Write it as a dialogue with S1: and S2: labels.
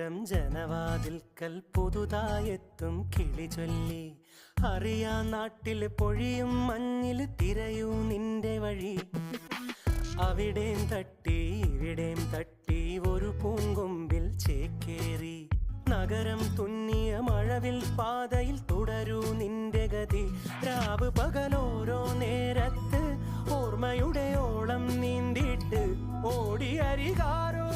S1: സ്വപ്നം ജനവാതിൽക്കൽ പുതുതായെത്തും കിളി ചൊല്ലി. അറിയാ നാട്ടിൽ പൊഴിയും മഞ്ഞിൽ തിരയൂ നിന്റെ വഴി. അവിടേം തട്ടി ഇവിടേം തട്ടി ഒരു പൂങ്കൊമ്പിൽ ചേക്കേറി. നഗരം തുന്നിയ മഴവിൽ പാതയിൽ തുടരൂ നിന്റെ ഗതി. രാവ് പകലോരോ നേരത്ത് ഓർമ്മയുടെ ഓളം നീന്തിട്ട് ഓടി അരികാരോ